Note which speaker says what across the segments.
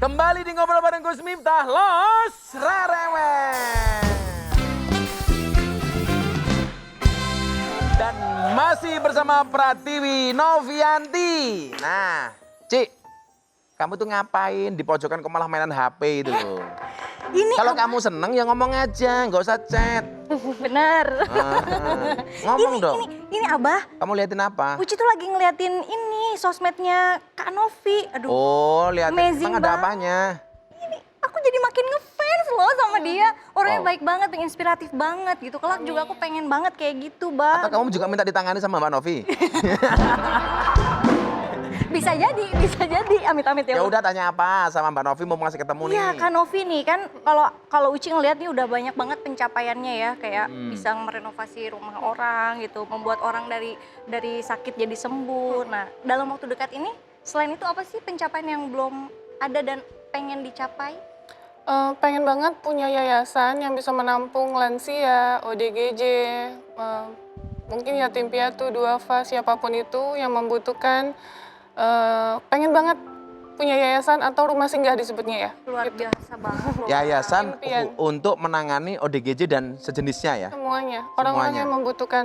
Speaker 1: Kembali di Ngobrol bareng Gus Miftah, Los Rareweng. Dan masih bersama Pratiwi Novianti. Nah, Cik, kamu tuh ngapain di pojokan kok malah mainan HP itu loh? Kalau kamu seneng ya ngomong aja, nggak usah chat.
Speaker 2: Bener.
Speaker 1: Ngomong dong.
Speaker 2: Ini Abah.
Speaker 1: Kamu liatin apa?
Speaker 2: Uci tuh lagi ngeliatin ini sosmednya Kak Novi. Aduh.
Speaker 1: Oh, liatin.
Speaker 2: Amazing
Speaker 1: Emang ada
Speaker 2: banget.
Speaker 1: apanya?
Speaker 2: Ini aku jadi makin ngefans loh sama dia. Orangnya
Speaker 1: Wow.
Speaker 2: baik banget, inspiratif banget gitu. Kelak juga aku pengen banget kayak gitu, Bang.
Speaker 1: Atau kamu juga minta ditangani sama Mbak Novi?
Speaker 2: Bisa jadi. Amit-amit ya.
Speaker 1: Ya udah tanya apa sama Mbak Novi mau ngasih ketemu nih.
Speaker 2: Iya, Kak Novi nih kan kalau Uci ngeliat nih udah banyak banget pencapaiannya ya, kayak bisa merenovasi rumah orang gitu, membuat orang dari sakit jadi sembuh. Nah, dalam waktu dekat ini selain itu apa sih pencapaian yang belum ada dan pengen dicapai?
Speaker 3: Pengen banget punya yayasan yang bisa menampung lansia, ODGJ, mungkin yatim piatu, duafa, siapapun itu yang membutuhkan. Pengen banget punya yayasan atau rumah singgah disebutnya ya.
Speaker 2: Luar biasa banget loh.
Speaker 1: Yayasan
Speaker 3: Impian.
Speaker 1: untuk menangani ODGJ dan sejenisnya ya.
Speaker 3: Semuanya, orang-orang
Speaker 1: Semuanya.
Speaker 3: yang membutuhkan.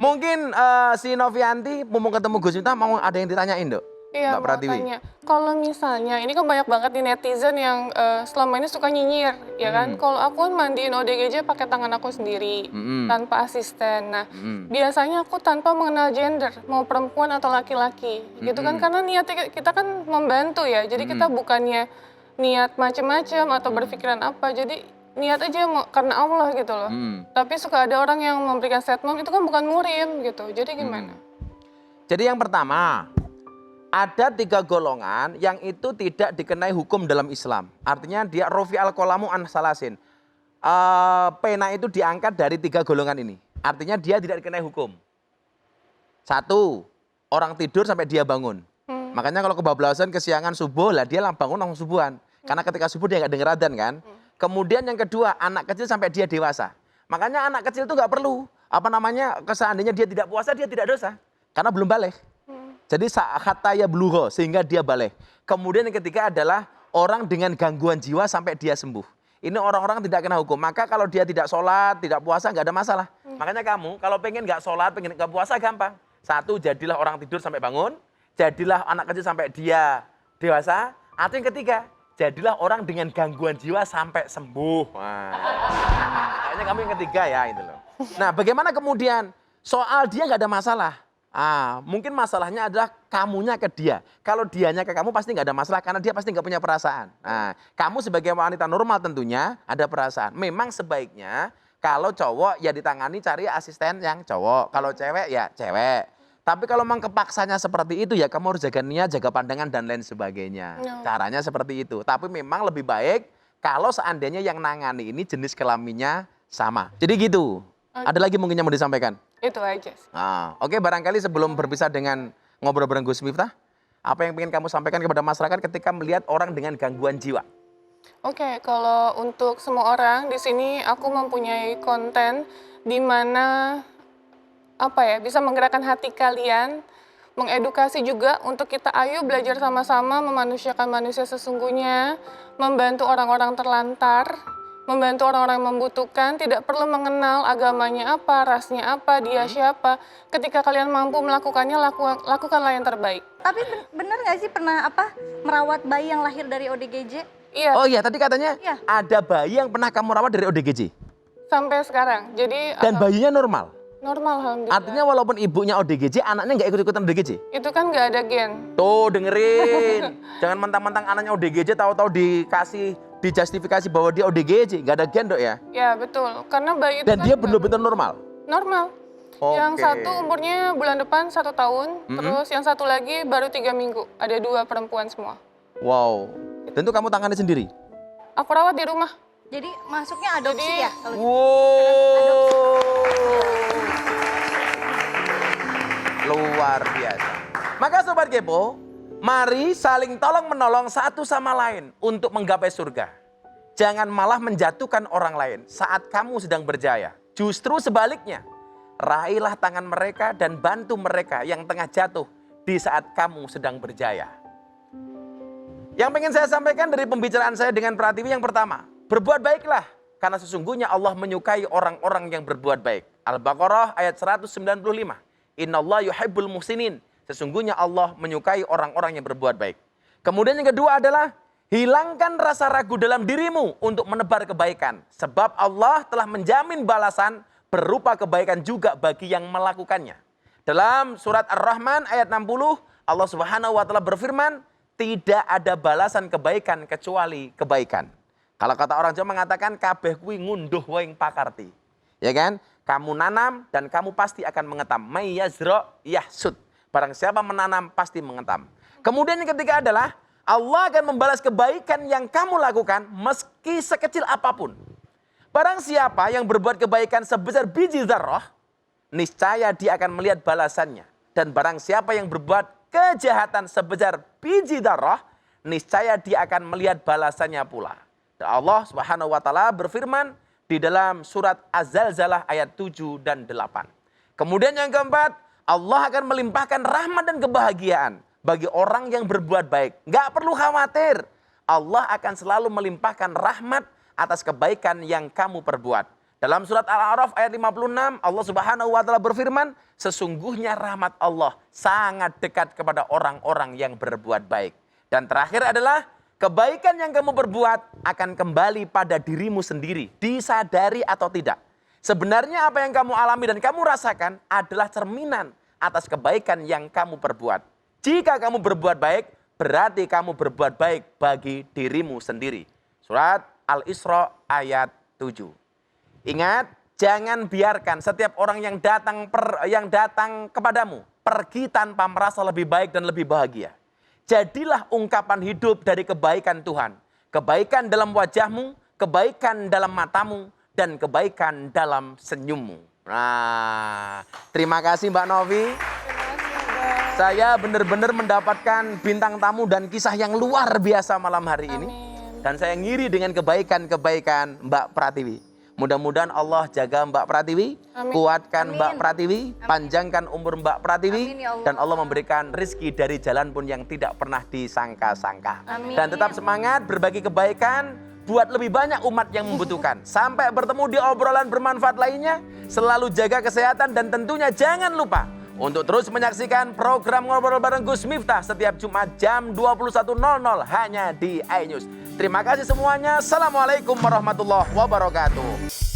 Speaker 1: Mungkin si Novianti mumpung ketemu Gus Miftah mau ada yang ditanyain dok?
Speaker 3: Iya,
Speaker 1: Mbak
Speaker 3: mau
Speaker 1: Pratiwi.
Speaker 3: tanya. Kalau misalnya, ini kan banyak banget di netizen yang selama ini suka nyinyir, ya kan? Kalau aku kan mandiin ODGJ pakai tangan aku sendiri, tanpa asisten. Nah, biasanya aku tanpa mengenal gender, mau perempuan atau laki-laki, gitu kan? Karena niatnya kita kan membantu ya, jadi kita bukannya niat macam-macam atau berpikiran apa, jadi niat aja karena Allah gitu loh. Tapi suka ada orang yang memberikan statement, itu kan bukan murim gitu, jadi gimana?
Speaker 1: Jadi yang pertama, ada 3 golongan yang itu tidak dikenai hukum dalam Islam. Artinya dia rofi al-qolamu an salasin. Pena itu diangkat dari 3 golongan ini. Artinya dia tidak dikenai hukum. 1, orang tidur sampai dia bangun. Makanya kalau kebablasan kesiangan subuh lah dia bangun langsung subuhan. Karena ketika subuh dia nggak denger adzan kan. Kemudian yang kedua, anak kecil sampai dia dewasa. Makanya anak kecil itu nggak perlu. Seandainya dia tidak puasa dia tidak dosa. Karena belum balik. Jadi hatta ya blugho sehingga dia balik. Kemudian yang ketiga adalah orang dengan gangguan jiwa sampai dia sembuh. Ini orang-orang tidak kena hukum. Maka kalau dia tidak sholat, tidak puasa nggak ada masalah. Makanya kamu kalau pengen nggak sholat, pengen nggak puasa gampang. 1, jadilah orang tidur sampai bangun. Jadilah anak kecil sampai dia dewasa. Atau yang ketiga, jadilah orang dengan gangguan jiwa sampai sembuh. Wah. Kayaknya kamu yang ketiga ya itu loh. Nah bagaimana kemudian soal dia nggak ada masalah. Mungkin masalahnya adalah kamunya ke dia. Kalau dianya ke kamu pasti nggak ada masalah karena dia pasti nggak punya perasaan. Nah, kamu sebagai wanita normal tentunya ada perasaan. Memang sebaiknya kalau cowok ya ditangani cari asisten yang cowok. Kalau cewek ya cewek. Tapi kalau memang kepaksanya seperti itu ya kamu harus jaga niat, jaga pandangan dan lain sebagainya. Caranya seperti itu. Tapi memang lebih baik kalau seandainya yang nangani ini jenis kelaminnya sama. Jadi gitu. Ada lagi mungkin yang mau disampaikan?
Speaker 3: Itu aja sih.
Speaker 1: Oke, barangkali sebelum berpisah dengan ngobrol bareng Gus Miftah, apa yang ingin kamu sampaikan kepada masyarakat ketika melihat orang dengan gangguan jiwa?
Speaker 3: Oke, kalau untuk semua orang di sini aku mempunyai konten di mana bisa menggerakkan hati kalian, mengedukasi juga untuk kita ayo belajar sama-sama memanusiakan manusia sesungguhnya, membantu orang-orang terlantar, membantu orang-orang yang membutuhkan, tidak perlu mengenal agamanya apa, rasnya apa, dia siapa. Ketika kalian mampu melakukannya, lakukanlah yang terbaik.
Speaker 2: Tapi bener nggak sih pernah merawat bayi yang lahir dari ODGJ?
Speaker 3: Iya,
Speaker 1: Oh iya, tadi katanya
Speaker 2: Iya.
Speaker 1: ada bayi yang pernah kamu rawat dari ODGJ.
Speaker 3: sampai sekarang. Jadi
Speaker 1: Dan bayinya normal.
Speaker 3: normal alhamdulillah.
Speaker 1: Artinya walaupun ibunya ODGJ, anaknya nggak ikut-ikutan ODGJ.
Speaker 3: Itu kan nggak ada gen.
Speaker 1: Tuh dengerin. Jangan mentang-mentang anaknya ODGJ tahu-tahu dijustifikasi bahwa dia ODGJ. Nggak ada gen dok ya.
Speaker 3: Ya betul, karena bayi itu
Speaker 1: Dan
Speaker 3: kan
Speaker 1: dia
Speaker 3: nggak
Speaker 1: benar-benar normal.
Speaker 3: normal.
Speaker 1: Oke.
Speaker 3: Yang satu umurnya bulan depan 1 tahun, terus yang satu lagi baru 3 minggu. Ada 2 perempuan semua.
Speaker 1: Wow. Dan itu kamu tangani sendiri?
Speaker 3: Aku rawat di rumah.
Speaker 2: Jadi masuknya adopsi
Speaker 3: Jadi-
Speaker 2: ya? Kalau gitu.
Speaker 1: Wow. Luar biasa. Maka Sobat Kepo, mari saling tolong menolong satu sama lain untuk menggapai surga. Jangan malah menjatuhkan orang lain saat kamu sedang berjaya. Justru sebaliknya, raihlah tangan mereka dan bantu mereka yang tengah jatuh di saat kamu sedang berjaya. Yang pengen saya sampaikan dari pembicaraan saya dengan Pratiwi yang pertama, berbuat baiklah. Karena sesungguhnya Allah menyukai orang-orang yang berbuat baik. Al-Baqarah ayat 195. Innallaha yuhibbul muhsinin. Sesungguhnya Allah menyukai orang-orang yang berbuat baik. Kemudian yang kedua adalah, hilangkan rasa ragu dalam dirimu untuk menebar kebaikan. Sebab Allah telah menjamin balasan berupa kebaikan juga bagi yang melakukannya. Dalam surat Ar-Rahman ayat 60, Allah Subhanahu wa taala berfirman, tidak ada balasan kebaikan kecuali kebaikan. Kalau kata orang Jawa mengatakan, kabeh kuwi ngunduh wae pakarti. Ya kan? Kamu nanam dan kamu pasti akan mengetam. May yazra yahsud. Barang siapa menanam pasti mengetam. Kemudian yang ketiga adalah, Allah akan membalas kebaikan yang kamu lakukan meski sekecil apapun. Barang siapa yang berbuat kebaikan sebesar biji zarrah, niscaya dia akan melihat balasannya. Dan barang siapa yang berbuat kejahatan sebesar biji zarrah, niscaya dia akan melihat balasannya pula. Dan Allah Subhanahu wa taala berfirman di dalam surat Az-Zalzalah ayat 7 dan 8. Kemudian yang keempat, Allah akan melimpahkan rahmat dan kebahagiaan bagi orang yang berbuat baik. Nggak perlu khawatir. Allah akan selalu melimpahkan rahmat atas kebaikan yang kamu perbuat. Dalam surat Al-A'raf ayat 56, Allah Subhanahu wa taala berfirman, sesungguhnya rahmat Allah sangat dekat kepada orang-orang yang berbuat baik. Dan terakhir adalah, kebaikan yang kamu perbuat akan kembali pada dirimu sendiri, disadari atau tidak. Sebenarnya apa yang kamu alami dan kamu rasakan adalah cerminan atas kebaikan yang kamu perbuat. Jika kamu berbuat baik, berarti kamu berbuat baik bagi dirimu sendiri. Surat Al-Isra ayat 7. Ingat, jangan biarkan setiap orang yang datang kepadamu pergi tanpa merasa lebih baik dan lebih bahagia. Jadilah ungkapan hidup dari kebaikan Tuhan. Kebaikan dalam wajahmu, kebaikan dalam matamu, dan kebaikan dalam senyummu. Nah, terima kasih Mbak Novi. Saya benar-benar mendapatkan bintang tamu dan kisah yang luar biasa malam hari ini. Dan saya ngiri dengan kebaikan-kebaikan Mbak Pratiwi. Mudah-mudahan Allah jaga Mbak Pratiwi, kuatkan Mbak Pratiwi, panjangkan umur Mbak Pratiwi, dan Allah memberikan rezeki dari jalan pun yang tidak pernah disangka-sangka. Dan tetap semangat berbagi kebaikan buat lebih banyak umat yang membutuhkan. Sampai bertemu di obrolan bermanfaat lainnya, selalu jaga kesehatan dan tentunya jangan lupa untuk terus menyaksikan program Ngobrol Bareng Gus Miftah setiap Jumat jam 21.00 hanya di iNews. Terima kasih semuanya. Assalamualaikum warahmatullahi wabarakatuh.